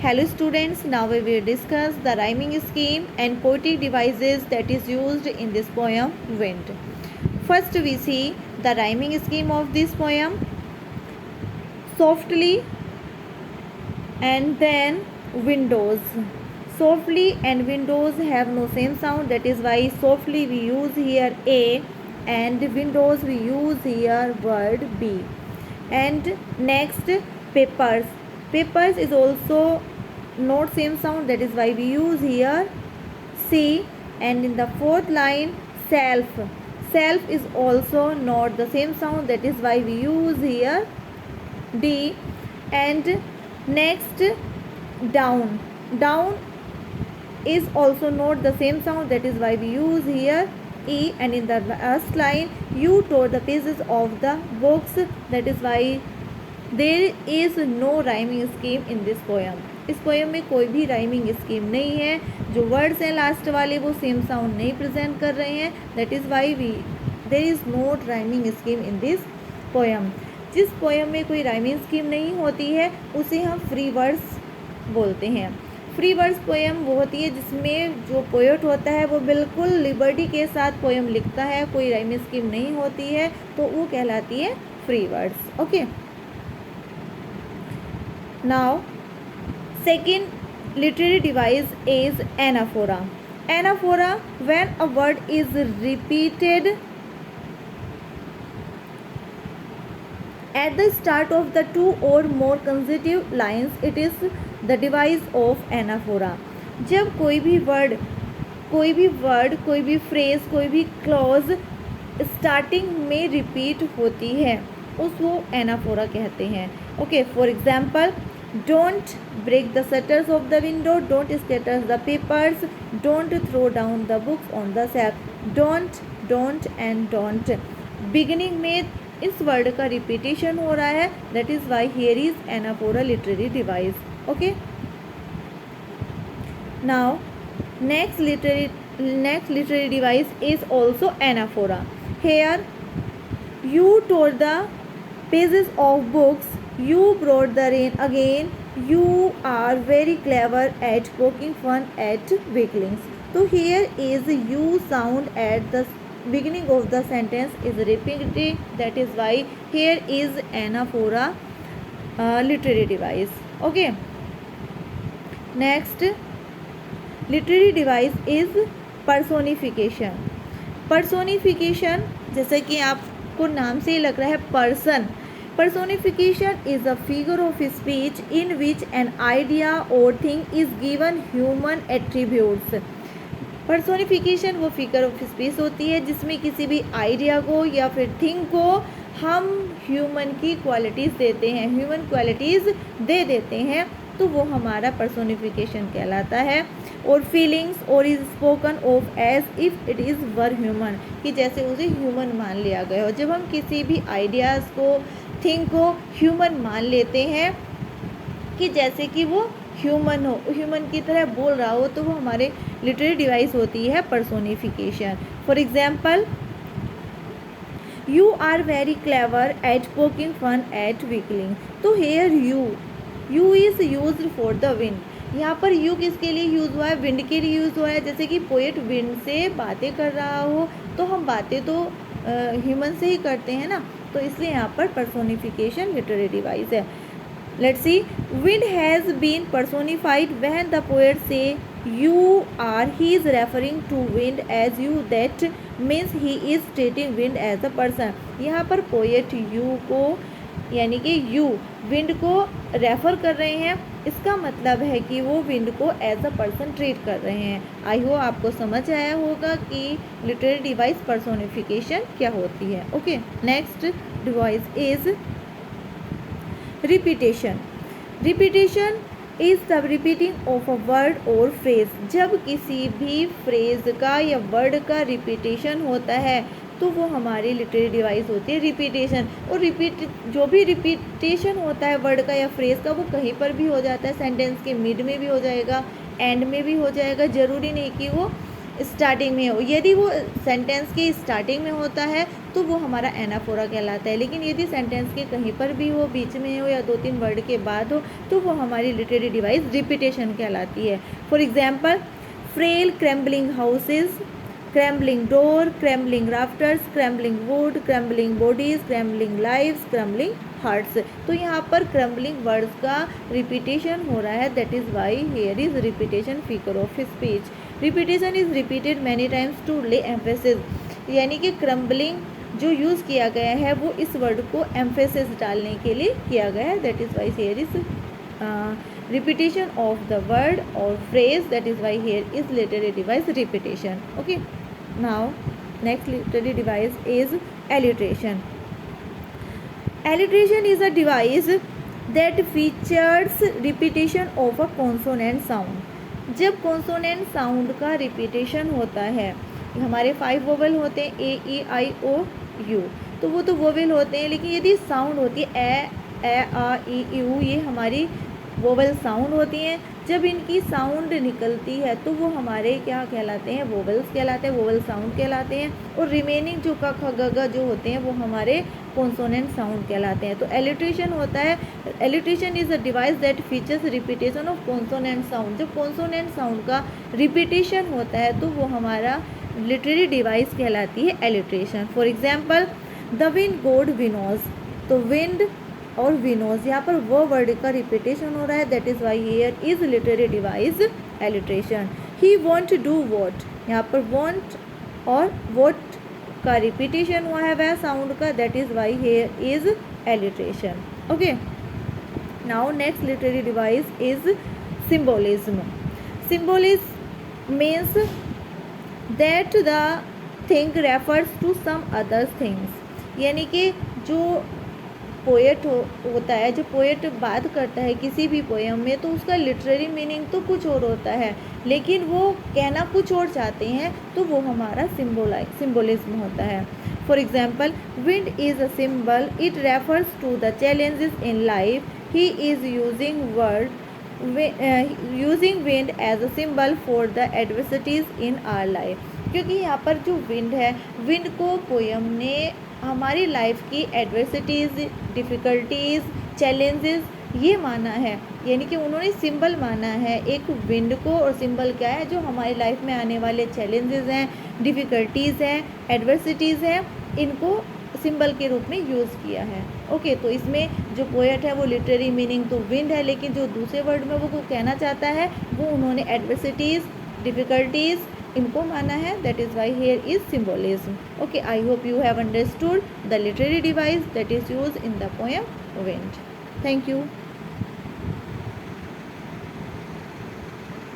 Hello students, now we will discuss the rhyming scheme and poetic devices that is used in this poem Wind. First we see the rhyming scheme of this poem. Softly and then windows. Softly and windows have no same sound, that is why softly we use here A and windows we use here word B. And next papers. Papers is also not same sound, that is why we use here C. And in the fourth line self. Self is also not the same sound, that is why we use here D. And next down. Down is also not the same sound, that is why we use here E. And in the last line you tore the pages of the books, that is why there is no rhyming scheme in this poem. इस poem में कोई भी rhyming scheme नहीं है. जो words हैं last वाले वो सेम साउंड नहीं प्रेजेंट कर रहे हैं, that is why there is not rhyming scheme in this poem. जिस पोएम में कोई राइमिंग स्कीम नहीं होती है उसे हम फ्री वर्ड्स बोलते हैं. फ्री वर्ड्स पोएम वो होती है जिसमें जो पोएट होता है वो बिल्कुल लिबर्टी के साथ पोएम लिखता है, कोई राइमिंग स्कीम नहीं होती है, तो वो कहलाती है free words. Okay, now second literary device is anaphora. Anaphora, when a word is repeated at the start of the two or more consecutive lines, it is the device of anaphora. जब कोई भी word, कोई भी phrase, कोई भी clause starting में repeat होती है उसको एनाफोरा कहते हैं. Okay, for example, don't break the shutters of the window, don't scatter the papers, don't throw down the books on the shelf. don't and don't beginning में इस वर्ड का repetition हो रहा है, that is why here is anaphora literary device. Okay, now next literary device is also anaphora. Here you tore the pages of books, you brought the rain again, you are very clever at poking fun at weaklings. So here is you sound at the beginning of the sentence is repeated, that is why here is anaphora literary device. Okay, next literary device is personification. Personification जैसे कि आपको नाम से ही लग रहा है person. Personification is a figure of speech in which an idea or thing is given human attributes. Personification वो figure of speech होती है जिसमें किसी भी आइडिया को या फिर थिंग को हम ह्यूमन की क्वालिटीज़ देते हैं, ह्यूमन क्वालिटीज़ दे देते हैं, तो वो हमारा पर्सोनिफिकेशन कहलाता है. और फीलिंग्स और is spoken of as if it is were human, कि जैसे उसे ह्यूमन मान लिया गया हो. जब हम किसी भी आइडियाज़ को, थिंग को ह्यूमन मान लेते हैं कि जैसे कि वो ह्यूमन हो, ह्यूमन की तरह बोल रहा हो, तो वो हमारे लिटरेरी डिवाइस होती है personification. For example, you are very clever at poking fun at weakling. तो here you is used for the wind. यहाँ पर यू किसके लिए यूज़ हुआ है? विंड के लिए यूज़ हुआ है. जैसे कि पोएट विंड से बातें कर रहा हो, तो हम बातें तो ह्यूमन से ही करते हैं ना, तो इसलिए यहाँ पर पर्सोनिफिकेशन लिटरेरी डिवाइस है. Let's see, wind has been personified when the poet says you are, he is referring to wind as you, that means he is stating wind as a person. यहाँ पर poet you को यानी कि you wind को refer कर रहे हैं, इसका मतलब है कि वो विंड को एज अ पर्सन ट्रीट कर रहे हैं. आई होप आपको समझ आया होगा कि लिटरेरी डिवाइस पर्सोनिफिकेशन क्या होती है. Okay, next device is repetition. Repetition is the repeating of a word और फ्रेज. जब किसी भी फ्रेज का या वर्ड का रिपीटेशन होता है तो वो हमारी लिटरेरी डिवाइस होती है रिपीटेशन. और जो भी रिपीटेशन होता है वर्ड का या फ्रेज का, वो कहीं पर भी हो जाता है. सेंटेंस के मिड में भी हो जाएगा, एंड में भी हो जाएगा. ज़रूरी नहीं कि वो स्टार्टिंग में हो। यदि वो सेंटेंस के स्टार्टिंग में होता है तो वो हमारा एनाफोरा कहलाता है, लेकिन यदि सेंटेंस के कहीं पर भी हो, बीच में हो या 2-3 वर्ड के बाद हो तो वो हमारी लिटरेरी डिवाइस रिपीटेशन कहलाती है। For example, frail crumbling houses, crumbling door, crumbling rafters, crumbling wood, crumbling bodies, crumbling lives, crumbling hearts. तो यहाँ पर क्रैम्बलिंग वर्ड्स का रिपीटेशन हो रहा है, that is why here is repetition figure of speech. Repetition is repeated many times to lay emphasis, यानी कि crumbling जो यूज़ किया गया है वो इस वर्ड को एम्फेसिस डालने के लिए किया गया है, that is why here is repetition of the word or phrase, that is why here is literary device repetition. Okay, now next literary device is alliteration. Alliteration is a device that features repetition of a consonant sound. जब consonant sound का repetition होता है, हमारे 5 vowel होते हैं ए ई आई ओ you, तो वो तो वोवल होते हैं, लेकिन यदि साउंड होती है ए आ ई यू, ये हमारी वोवल साउंड होती हैं। जब इनकी साउंड निकलती है तो वो हमारे क्या कहलाते हैं, वोवल्स कहलाते हैं, वोवल साउंड कहलाते हैं। और रिमेनिंग जो क ख ग घ जो होते हैं वो हमारे कॉन्सोनेंट साउंड कहलाते हैं। तो एलिट्रेशन होता है, alliteration is a device that features repetition of consonant sound. जब कॉन्सोनेंट साउंड का रिपीटेशन होता है तो वो हमारा लिटरेरी डिवाइस कहलाती है alliteration. For example, the wind god winnows, तो विंड और विनोज, यहाँ पर वो वर्ड का रिपीटेशन हो रहा है, that is why here is literary device alliteration. He want do what, यहाँ पर वॉन्ट और वॉट का रिपीटेशन हुआ है वह साउंड का, that is why here is alliteration. Okay, now next literary device is symbolism. Symbolism means that the thing refers to some others things, यानी कि जो पोएट होता है, जो पोएट बात करता है किसी भी पोएम में, तो उसका लिटरेरी मीनिंग तो कुछ और होता है, लेकिन वो कहना कुछ और चाहते हैं, तो वो हमारा सिम्बोलिज्म होता है। For example, wind is a symbol, it refers to the challenges in life, he is using wind as a symbol for the adversities in our life. क्योंकि यहाँ पर जो विंड है, विंड को पोएम ने हमारी लाइफ की एडवर्सिटीज़, डिफ़िकल्टीज़, चैलेंजेस ये माना है, यानी कि उन्होंने सिंबल माना है एक विंड को। और सिंबल क्या है, जो हमारी लाइफ में आने वाले चैलेंजेस हैं, डिफ़िकल्टीज़ हैं, एडवर्सिटीज़ हैं, इनको सिंबल के रूप में यूज़ किया है। ओके, तो इसमें जो पोएट है वो लिटरेरी मीनिंग तो विंड है, लेकिन जो दूसरे वर्ड में वो कहना चाहता है वो उन्होंने एडवर्सिटीज़, डिफ़िकल्टीज़ इनको माना है, that is why here is symbolism. Okay, I hope you have understood the literary device that is used in the poem wind. Thank you.